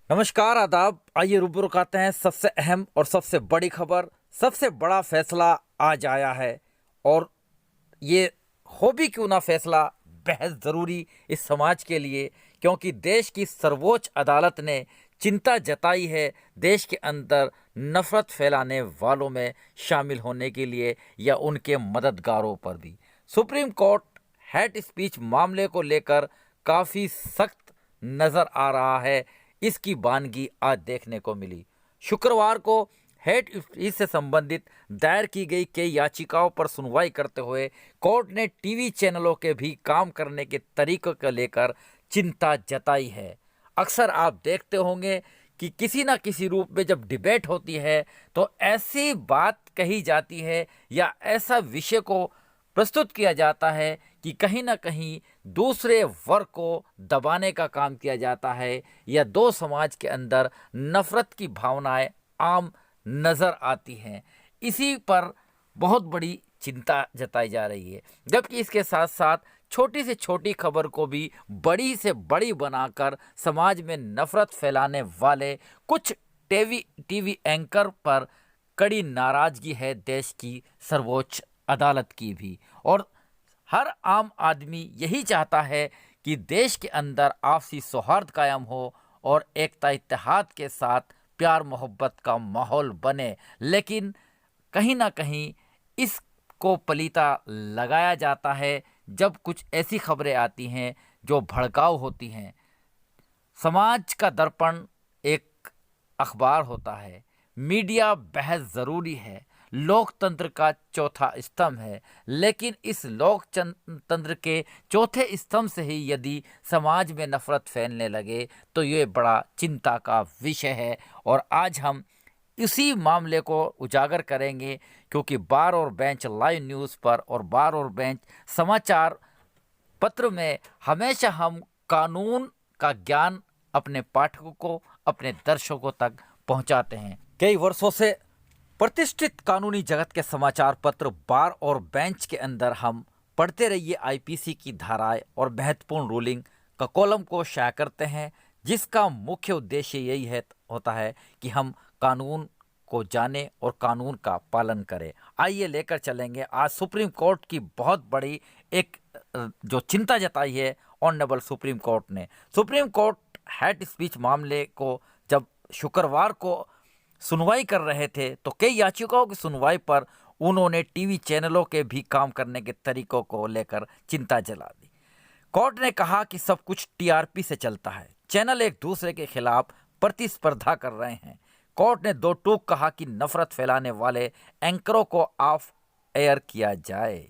नमस्कार आदाब। आइए रूबरू करते हैं सबसे अहम और सबसे बड़ी खबर। सबसे बड़ा फैसला आज आया है और ये हो भी क्यों ना फैसला बेहद ज़रूरी इस समाज के लिए, क्योंकि देश की सर्वोच्च अदालत ने चिंता जताई है देश के अंदर नफरत फैलाने वालों में शामिल होने के लिए या उनके मददगारों पर भी। सुप्रीम कोर्ट हेट स्पीच मामले को लेकर काफ़ी सख्त नज़र आ रहा है। इसकी बानगी आज देखने को मिली। शुक्रवार को हेट स्पीच से संबंधित दायर की गई कई याचिकाओं पर सुनवाई करते हुए कोर्ट ने टीवी चैनलों के भी काम करने के तरीकों को लेकर चिंता जताई है। अक्सर आप देखते होंगे कि किसी ना किसी रूप में जब डिबेट होती है तो ऐसी बात कही जाती है या ऐसा विषय को प्रस्तुत किया जाता है कि कहीं ना कहीं दूसरे वर्ग को दबाने का काम किया जाता है या दो समाज के अंदर नफरत की भावनाएं आम नज़र आती हैं। इसी पर बहुत बड़ी चिंता जताई जा रही है, जबकि इसके साथ साथ छोटी से छोटी खबर को भी बड़ी से बड़ी बनाकर समाज में नफरत फैलाने वाले कुछ टीवी एंकर पर कड़ी नाराजगी है देश की सर्वोच्च अदालत की भी। और हर आम आदमी यही चाहता है कि देश के अंदर आपसी सौहार्द कायम हो और एकता इत्तेहाद के साथ प्यार मोहब्बत का माहौल बने, लेकिन कहीं ना कहीं इसको पलीता लगाया जाता है जब कुछ ऐसी खबरें आती हैं जो भड़काऊ होती हैं। समाज का दर्पण एक अखबार होता है, मीडिया बेहद ज़रूरी है, लोकतंत्र का चौथा स्तंभ है, लेकिन इस लोकतंत्र के चौथे स्तंभ से ही यदि समाज में नफरत फैलने लगे तो ये बड़ा चिंता का विषय है। और आज हम इसी मामले को उजागर करेंगे, क्योंकि बार और बेंच लाइव न्यूज़ पर और बार और बेंच समाचार पत्र में हमेशा हम कानून का ज्ञान अपने पाठकों को, अपने दर्शकों तक पहुंचाते हैं। कई वर्षों से प्रतिष्ठित कानूनी जगत के समाचार पत्र बार और बेंच के अंदर हम पढ़ते रहिए आईपीसी की धाराएं और महत्वपूर्ण रूलिंग का कॉलम को शाया करते हैं, जिसका मुख्य उद्देश्य यही होता है कि हम कानून को जाने और कानून का पालन करें। आइए लेकर चलेंगे आज सुप्रीम कोर्ट की बहुत बड़ी एक जो चिंता जताई है ऑनरेबल सुप्रीम कोर्ट ने। सुप्रीम कोर्ट हेट स्पीच मामले को जब शुक्रवार को सुनवाई कर रहे थे तो कई याचिकाओं की सुनवाई पर उन्होंने टीवी चैनलों के भी काम करने के तरीकों को लेकर चिंता जला दी। कोर्ट ने कहा कि सब कुछ टीआरपी से चलता है, चैनल एक दूसरे के खिलाफ प्रतिस्पर्धा कर रहे हैं। कोर्ट ने दो टूक कहा कि नफरत फैलाने वाले एंकरों को ऑफ एयर किया जाए,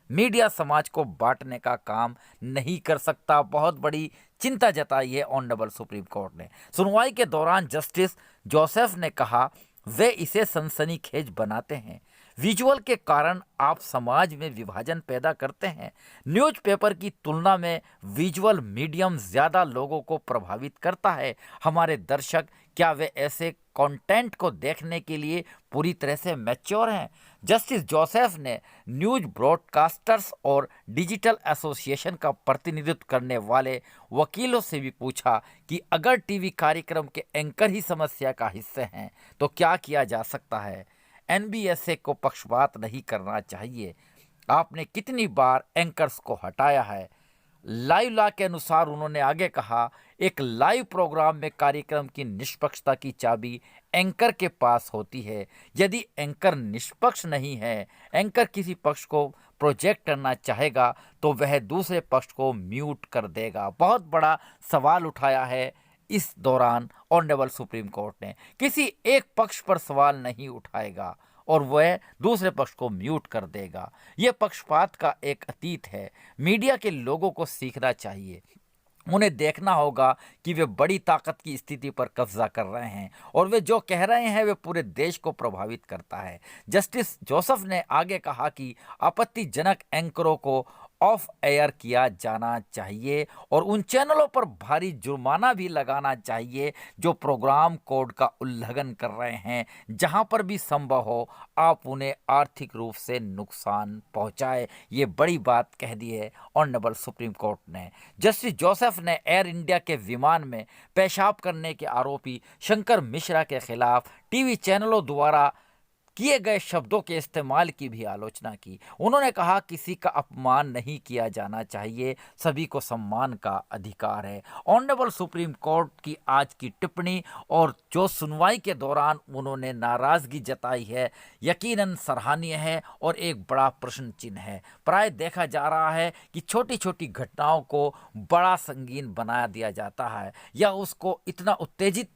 मीडिया समाज को बांटने का काम नहीं कर सकता। बहुत बड़ी चिंता जताई है ऑनरेबल सुप्रीम कोर्ट ने। सुनवाई के दौरान जस्टिस जोसेफ ने कहा, वे इसे सनसनीखेज बनाते हैं, विजुअल के कारण आप समाज में विभाजन पैदा करते हैं। न्यूज़पेपर की तुलना में विजुअल मीडियम ज़्यादा लोगों को प्रभावित करता है। हमारे दर्शक क्या वे ऐसे कंटेंट को देखने के लिए पूरी तरह से मैच्योर हैं? जस्टिस जोसेफ ने न्यूज़ ब्रॉडकास्टर्स और डिजिटल एसोसिएशन का प्रतिनिधित्व करने वाले वकीलों से भी पूछा कि अगर टीवी कार्यक्रम के एंकर ही समस्या का हिस्सा हैं तो क्या किया जा सकता है। एनबीएसए को पक्षपात नहीं करना चाहिए। आपने कितनी बार एंकर्स को हटाया है? लाइव लॉ के अनुसार उन्होंने आगे कहा, एक लाइव प्रोग्राम में कार्यक्रम की निष्पक्षता की चाबी एंकर के पास होती है। यदि एंकर निष्पक्ष नहीं है, एंकर किसी पक्ष को प्रोजेक्ट करना चाहेगा तो वह दूसरे पक्ष को म्यूट कर देगा। बहुत बड़ा सवाल उठाया है इस दौरान ऑनरेबल सुप्रीम कोर्ट ने। किसी एक पक्ष पर सवाल नहीं उठाएगा और वह दूसरे पक्ष को म्यूट कर देगा। यह पक्षपात का एक अतीत है। मीडिया के लोगों को सीखना चाहिए, उन्हें देखना होगा कि वे बड़ी ताकत की स्थिति पर कब्जा कर रहे हैं और वे जो कह रहे हैं वे पूरे देश को प्रभावित करता है। जस्टिस जोसेफ ने आगे कहा कि आपत्तिजनक एंकरों को ऑफ एयर किया जाना चाहिए और उन चैनलों पर भारी जुर्माना भी लगाना चाहिए जो प्रोग्राम कोड का उल्लंघन कर रहे हैं। जहां पर भी संभव हो आप उन्हें आर्थिक रूप से नुकसान पहुंचाए। ये बड़ी बात कह दी है ऑनरेबल सुप्रीम कोर्ट ने। जस्टिस जोसेफ ने एयर इंडिया के विमान में पेशाब करने के आरोपी शंकर मिश्रा के खिलाफ टीवी चैनलों द्वारा किए गए शब्दों के इस्तेमाल की भी आलोचना की। उन्होंने कहा किसी का अपमान नहीं किया जाना चाहिए, सभी को सम्मान का अधिकार है। ऑनरेबल सुप्रीम कोर्ट की आज की टिप्पणी और जो सुनवाई के दौरान उन्होंने नाराजगी जताई है यकीनन सराहनीय है और एक बड़ा प्रश्न चिन्ह है। प्राय देखा जा रहा है कि छोटी छोटी घटनाओं को बड़ा संगीन बना दिया जाता है या उसको इतना उत्तेजित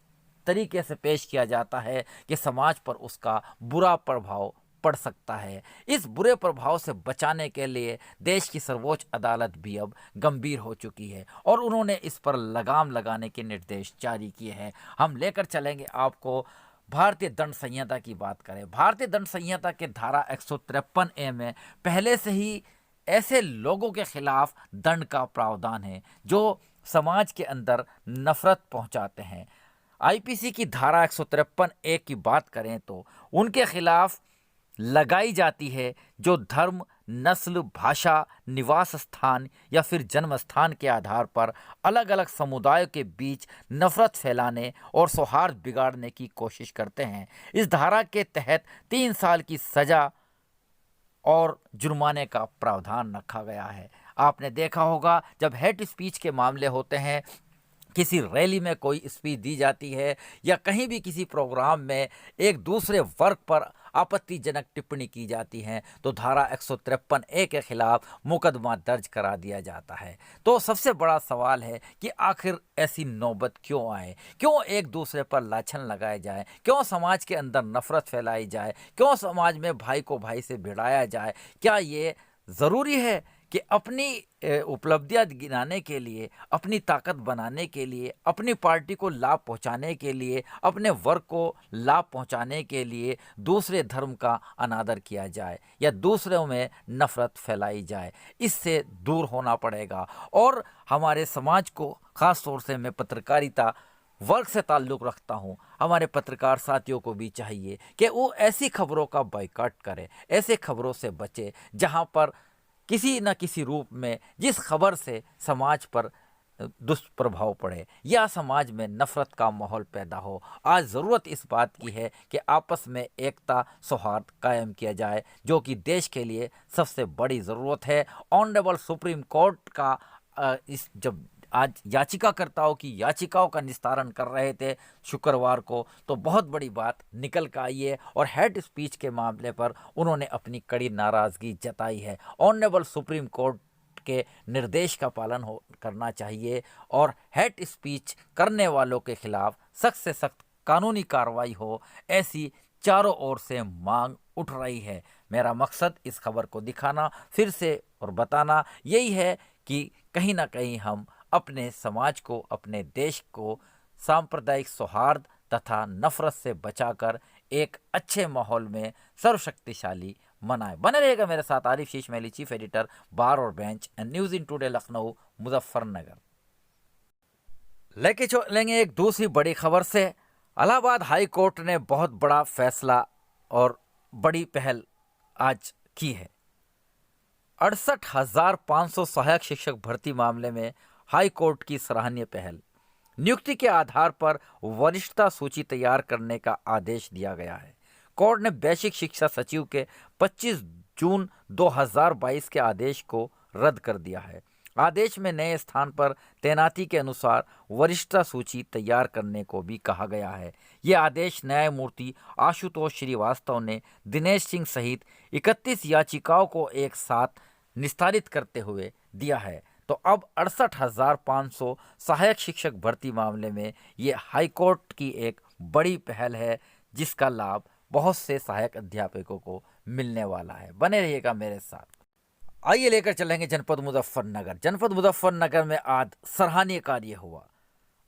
तरीके से पेश किया जाता है कि समाज पर उसका बुरा प्रभाव पड़ सकता है। इस बुरे प्रभाव से बचाने के लिए देश की सर्वोच्च अदालत भी अब गंभीर हो चुकी है और उन्होंने इस पर लगाम लगाने के निर्देश जारी किए हैं। हम लेकर चलेंगे आपको भारतीय दंड संहिता की बात करें। भारतीय दंड संहिता के धारा 153A में पहले से ही ऐसे लोगों के खिलाफ दंड का प्रावधान है जो समाज के अंदर नफरत पहुंचाते हैं। आईपीसी की धारा 153A की बात करें तो उनके खिलाफ लगाई जाती है जो धर्म, नस्ल, भाषा, निवास स्थान या फिर जन्म स्थान के आधार पर अलग अलग समुदायों के बीच नफरत फैलाने और सौहार्द बिगाड़ने की कोशिश करते हैं। इस धारा के तहत 3 साल की सजा और जुर्माने का प्रावधान रखा गया है। आपने देखा होगा जब हेट स्पीच के मामले होते हैं, किसी रैली में कोई स्पीच दी जाती है या कहीं भी किसी प्रोग्राम में एक दूसरे वर्ग पर आपत्तिजनक टिप्पणी की जाती है तो धारा 153A के खिलाफ मुकदमा दर्ज करा दिया जाता है। तो सबसे बड़ा सवाल है कि आखिर ऐसी नौबत क्यों आए, क्यों एक दूसरे पर लाछन लगाए जाए, क्यों समाज के अंदर नफरत फैलाई जाए, क्यों समाज में भाई को भाई से भिड़ाया जाए। क्या ये ज़रूरी है कि अपनी उपलब्धियां गिनाने के लिए, अपनी ताकत बनाने के लिए, अपनी पार्टी को लाभ पहुंचाने के लिए, अपने वर्ग को लाभ पहुंचाने के लिए दूसरे धर्म का अनादर किया जाए या दूसरों में नफरत फैलाई जाए? इससे दूर होना पड़ेगा। और हमारे समाज को, ख़ास तौर से मैं पत्रकारिता वर्ग से ताल्लुक़ रखता हूँ, हमारे पत्रकार साथियों को भी चाहिए कि वो ऐसी खबरों का बायकॉट करें, ऐसे खबरों से बचे जहाँ पर किसी न किसी रूप में जिस खबर से समाज पर दुष्प्रभाव पड़े या समाज में नफरत का माहौल पैदा हो। आज ज़रूरत इस बात की है कि आपस में एकता, सौहार्द कायम किया जाए जो कि देश के लिए सबसे बड़ी ज़रूरत है। ऑनरेबल सुप्रीम कोर्ट का इस जब आज याचिकाकर्ताओं की याचिकाओं का निस्तारण कर रहे थे शुक्रवार को, तो बहुत बड़ी बात निकल कर आई है और हेड स्पीच के मामले पर उन्होंने अपनी कड़ी नाराज़गी जताई है। ऑनरेबल सुप्रीम कोर्ट के निर्देश का पालन करना चाहिए और हेड स्पीच करने वालों के खिलाफ सख्त से सख्त कानूनी कार्रवाई हो, ऐसी चारों ओर से मांग उठ रही है। मेरा मकसद इस खबर को दिखाना फिर से और बताना यही है कि कहीं ना कहीं हम अपने समाज को, अपने देश को सांप्रदायिक सौहार्द तथा नफरत से बचाकर एक अच्छे माहौल में सर्वशक्तिशाली बनाए। बने रहेगा मेरे साथ आरिफ शीश महली, चीफ एडिटर, बार और bench and news in today Lucknow, Muzaffarnagar. लेके चलेंगे एक दूसरी बड़ी खबर से। इलाहाबाद हाई कोर्ट ने बहुत बड़ा फैसला और बड़ी पहल आज की है। 68,500 सहायक शिक्षक भर्ती मामले में हाई कोर्ट की सराहनीय पहल। नियुक्ति के आधार पर वरिष्ठता सूची तैयार करने का आदेश दिया गया है। कोर्ट ने बेसिक शिक्षा सचिव के 25 जून 2022 के आदेश को रद्द कर दिया है। आदेश में नए स्थान पर तैनाती के अनुसार वरिष्ठता सूची तैयार करने को भी कहा गया है। ये आदेश न्यायमूर्ति आशुतोष श्रीवास्तव ने दिनेश सिंह सहित 31 याचिकाओं को एक साथ निस्तारित करते हुए दिया है। तो अब 68,500 सहायक शिक्षक भर्ती मामले में ये हाईकोर्ट की एक बड़ी पहल है जिसका लाभ बहुत से सहायक अध्यापकों को मिलने वाला है। बने रहिएगा मेरे साथ। आइए लेकर चलेंगे जनपद मुजफ्फरनगर। जनपद मुजफ्फरनगर में आज सराहनीय कार्य हुआ।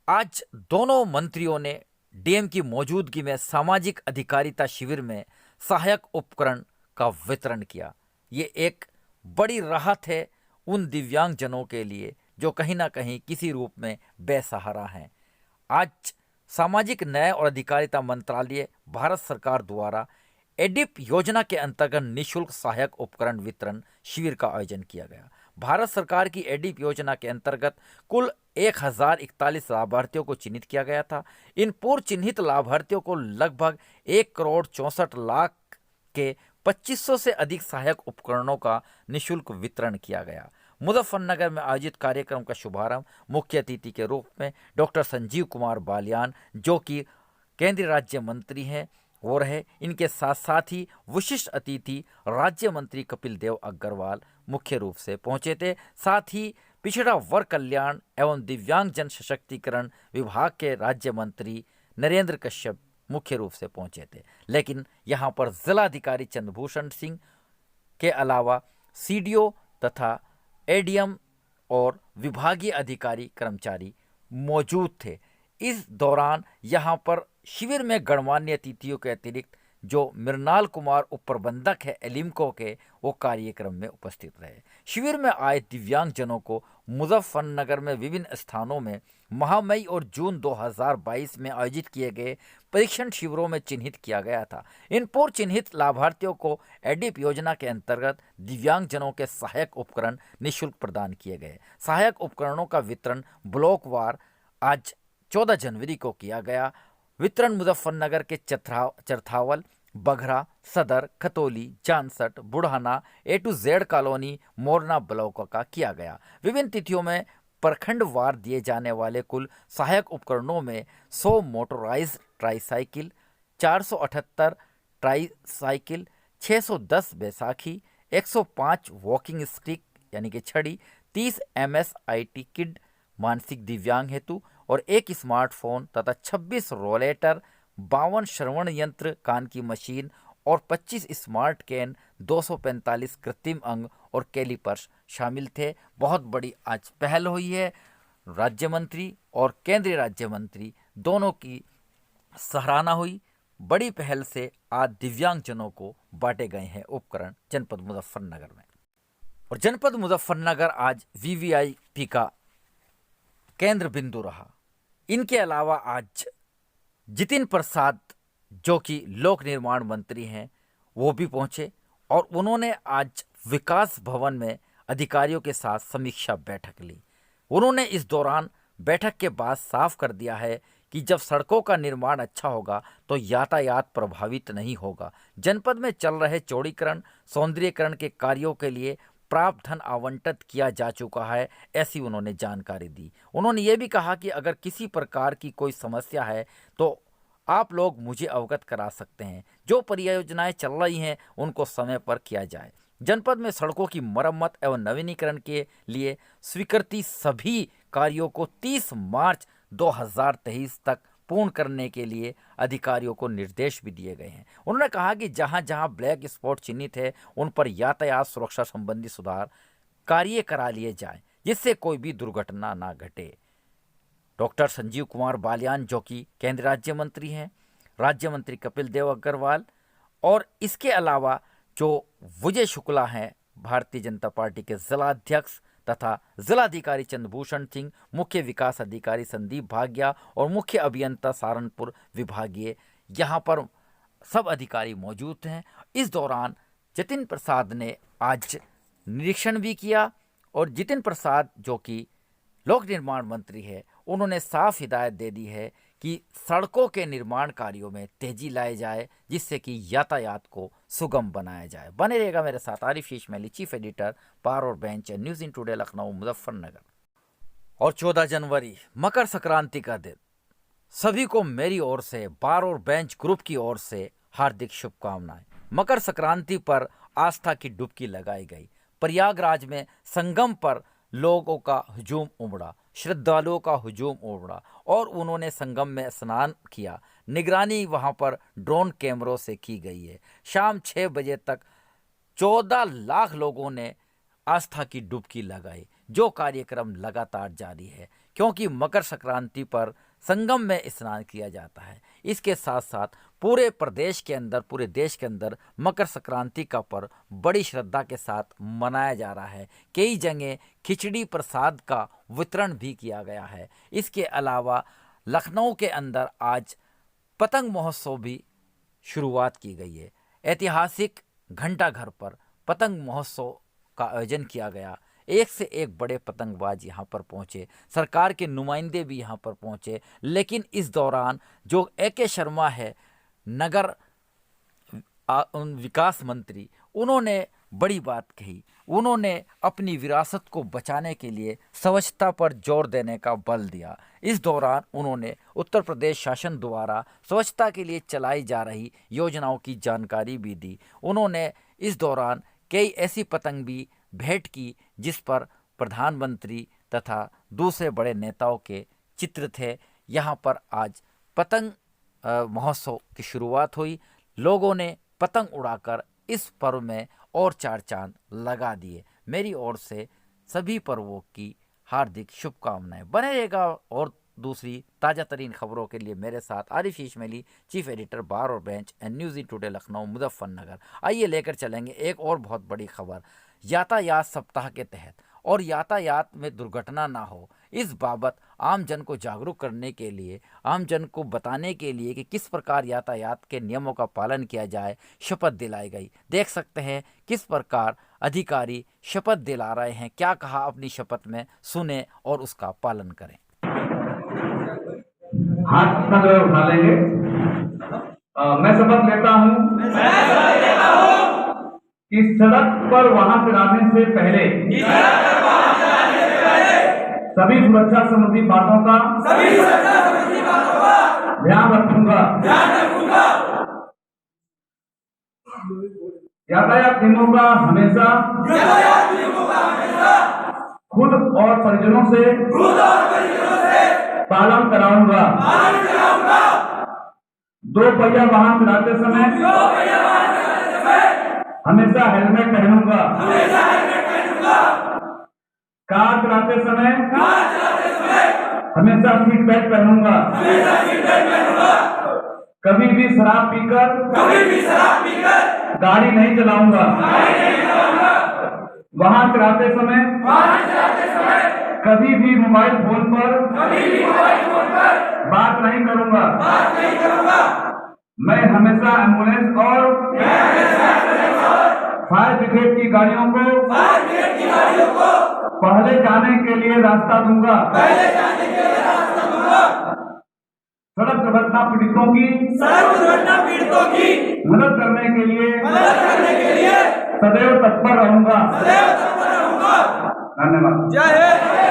आज दोनों मंत्रियों ने डीएम की मौजूदगी में सामाजिक अधिकारिता शिविर में सहायक उपकरण का वितरण किया। ये एक बड़ी राहत है उन दिव्यांगजनों के लिए जो कहीं ना कहीं किसी रूप में बेसहारा हैं। आज सामाजिक न्याय और अधिकारिता मंत्रालय भारत सरकार द्वारा एडिप योजना के अंतर्गत निःशुल्क सहायक उपकरण वितरण शिविर का आयोजन किया गया। भारत सरकार की एडिप योजना के अंतर्गत कुल 1041 लाभार्थियों को चिन्हित किया गया था। इन पूर्व चिन्हित लाभार्थियों को लगभग 1,64,00,000 के 2500 से अधिक सहायक उपकरणों का निःशुल्क वितरण किया गया। मुजफ्फरनगर में आयोजित कार्यक्रम का शुभारंभ मुख्य अतिथि के रूप में डॉक्टर संजीव कुमार बालियान, जो कि केंद्रीय राज्य मंत्री हैं, वो रहे। इनके साथ साथ ही विशिष्ट अतिथि राज्य मंत्री कपिल देव अग्रवाल मुख्य रूप से पहुंचे थे। साथ ही पिछड़ा वर्ग कल्याण एवं दिव्यांगजन सशक्तिकरण विभाग के राज्य मंत्री नरेंद्र कश्यप मुख्य रूप से पहुंचे थे। लेकिन यहाँ पर जिलाधिकारी चंद्रभूषण सिंह के अलावा सीडीओ तथा एडीएम और विभागीय अधिकारी कर्मचारी मौजूद थे। इस दौरान यहाँ पर शिविर में गणमान्य अतिथियों के अतिरिक्त जो मृणाल कुमार उप प्रबंधक है एलिम्को के, वो कार्यक्रम में उपस्थित रहे। शिविर में आए दिव्यांगजनों को मुजफ्फरनगर में विभिन्न स्थानों में माह मई और जून 2022 में आयोजित किए गए परीक्षण शिविरों में चिन्हित किया गया था। इन पूर्व चिन्हित लाभार्थियों को एडिप योजना के अंतर्गत दिव्यांगजनों के सहायक उपकरण निःशुल्क प्रदान किए गए। सहायक उपकरणों का वितरण ब्लॉकवार आज 14 जनवरी को किया गया। वितरण मुजफ्फरनगर के चरथावल, बघरा, सदर, खतौली, जानसठ, बुढ़ाना, ए टू जेड कॉलोनी, मोरना ब्लॉकों का किया गया। विभिन्न तिथियों में प्रखंडवार दिए जाने वाले कुल सहायक उपकरणों में 100 motorised tricycle, 478 tricycle, 610 Baisakhi, 105 walking stick यानी कि छड़ी, 30 MSIT किट मानसिक दिव्यांग हेतु और 1 स्मार्टफोन तथा 26 रोलेटर, 52 श्रवण यंत्र कान की मशीन और 25 स्मार्ट कैन, 245 कृत्रिम अंग और कैलिपर्स शामिल थे। बहुत बड़ी आज पहल हुई है। राज्य मंत्री और केंद्रीय राज्य मंत्री दोनों की सराहना हुई। बड़ी पहल से आज दिव्यांगजनों को बांटे गए हैं उपकरण जनपद मुजफ्फरनगर में। और जनपद मुजफ्फरनगर आज वीवीआईपी का केंद्र बिंदु रहा। इनके अलावा आज जितिन प्रसाद, जो कि लोक निर्माण मंत्री हैं, वो भी पहुंचे और उन्होंने आज विकास भवन में अधिकारियों के साथ समीक्षा बैठक ली। उन्होंने इस दौरान बैठक के बाद साफ कर दिया है कि जब सड़कों का निर्माण अच्छा होगा तो यातायात प्रभावित नहीं होगा। जनपद में चल रहे चौड़ीकरण, सौंदर्यीकरण के कार्यों के लिए प्राप्त धन आवंटित किया जा चुका है, ऐसी उन्होंने जानकारी दी। उन्होंने ये भी कहा कि अगर किसी प्रकार की कोई समस्या है तो आप लोग मुझे अवगत करा सकते हैं। जो परियोजनाएं चल रही हैं उनको समय पर किया जाए। जनपद में सड़कों की मरम्मत एवं नवीनीकरण के लिए स्वीकृति सभी कार्यों को 30 मार्च 2023 तक पूर्ण करने के लिए अधिकारियों को निर्देश भी दिए गए हैं। उन्होंने कहा कि जहां जहां ब्लैक स्पॉट चिन्हित है उन पर यातायात सुरक्षा संबंधी सुधार कार्य करा लिए जाएं, जिससे कोई भी दुर्घटना ना घटे। डॉक्टर संजीव कुमार बालियान, जो कि केंद्रीय राज्य मंत्री हैं, राज्य मंत्री कपिल देव अग्रवाल और इसके अलावा जो विजय शुक्ला हैं, भारतीय जनता पार्टी के जिलाध्यक्ष तथा जिलाधिकारी चंद्रभूषण सिंह, मुख्य विकास अधिकारी संदीप भाग्या और मुख्य अभियंता सहारनपुर विभागीय, यहाँ पर सब अधिकारी मौजूद हैं। इस दौरान जितिन प्रसाद ने आज निरीक्षण भी किया और जितिन प्रसाद, जो कि लोक निर्माण मंत्री है, उन्होंने साफ हिदायत दे दी है कि सड़कों के निर्माण कार्यों में तेजी लाए जाए, जिससे कि यातायात को सुगम बनाया जाए। बने रहेगा मेरे साथ आरिफ शीश मैली, चीफ एडिटर पार और bench news in today Lucknow Muzaffarnagar. और 14 जनवरी मकर संक्रांति का दिन, सभी को मेरी ओर से, बार और बेंच ग्रुप की ओर से हार्दिक शुभकामनाएं। मकर संक्रांति पर आस्था की डुबकी लगाई गई। प्रयागराज में संगम पर लोगों का हुजूम उमड़ा, श्रद्धालुओं का हुजूम उमड़ा और उन्होंने संगम में स्नान किया। निगरानी वहां पर ड्रोन कैमरों से की गई है। शाम 6 बजे तक 14 लाख लोगों ने आस्था की डुबकी लगाई। जो कार्यक्रम लगातार जारी है, क्योंकि मकर संक्रांति पर संगम में स्नान किया जाता है। इसके साथ साथ पूरे प्रदेश के अंदर, पूरे देश के अंदर मकर संक्रांति का पर्व बड़ी श्रद्धा के साथ मनाया जा रहा है। कई जगह खिचड़ी प्रसाद का वितरण भी किया गया है। इसके अलावा लखनऊ के अंदर आज पतंग महोत्सव भी शुरुआत की गई है। ऐतिहासिक घंटाघर पर पतंग महोत्सव का आयोजन किया गया। एक से एक बड़े पतंगबाज यहाँ पर पहुँचे, सरकार के नुमाइंदे भी यहाँ पर पहुँचे, लेकिन इस दौरान जो AK शर्मा है, नगर विकास मंत्री, उन्होंने बड़ी बात कही। उन्होंने अपनी विरासत को बचाने के लिए स्वच्छता पर जोर देने का बल दिया। इस दौरान उन्होंने उत्तर प्रदेश शासन द्वारा स्वच्छता के लिए चलाई जा रही योजनाओं की जानकारी भी दी। उन्होंने इस दौरान कई ऐसी पतंग भी भेंट की जिस पर प्रधानमंत्री तथा दूसरे बड़े नेताओं के चित्र थे। यहाँ पर आज पतंग महोत्सव की शुरुआत हुई। लोगों ने पतंग उड़ाकर इस पर्व में और चार चांद लगा दिए। मेरी ओर से सभी पर्वों की हार्दिक शुभकामनाएं। बने रहेगा और दूसरी ताज़ा तरीन खबरों के लिए मेरे साथ आरिफ इस्माइली, चीफ एडिटर बार और bench and news today Lucknow Muzaffarnagar. आइए लेकर चलेंगे एक और बहुत बड़ी खबर। यातायात सप्ताह के तहत और यातायात में दुर्घटना ना हो, इस बाबत आम जन को जागरूक करने के लिए, आम जन को बताने के लिए कि किस प्रकार यातायात के नियमों का पालन किया जाए, शपथ दिलाई गई। देख सकते हैं किस प्रकार अधिकारी शपथ दिला रहे हैं। क्या कहा अपनी शपथ में, सुने और उसका पालन करें। हाथ इतना जो उठा लेंगे। मैं शपथ लेता हूँ कि सड़क पर वाहन चलाने से पहले सभी सुरक्षा संबंधी बातों का ध्यान रखूंगा। यातायात नियमों का हमेशा खुद और परिजनों से पालन कराऊंगा। दो पहिया वाहन चलाते समय हमेशा हेलमेट पहनूंगा। कार चलाते समय हमेशा सीट बेल्ट पहनूंगा। कभी भी शराब पीकर गाड़ी नहीं चलाऊंगा। वाहन चलाते समय कभी भी मोबाइल फोन पर बात नहीं करूंगा। मैं हमेशा एम्बुलेंस और फायर ब्रिगेड की गाड़ियों को पहले जाने के लिए रास्ता दूंगा। सड़क दुर्घटना पीड़ितों की मदद करने के लिए सदैव तत्पर रहूंगा। धन्यवाद। जय हिंद।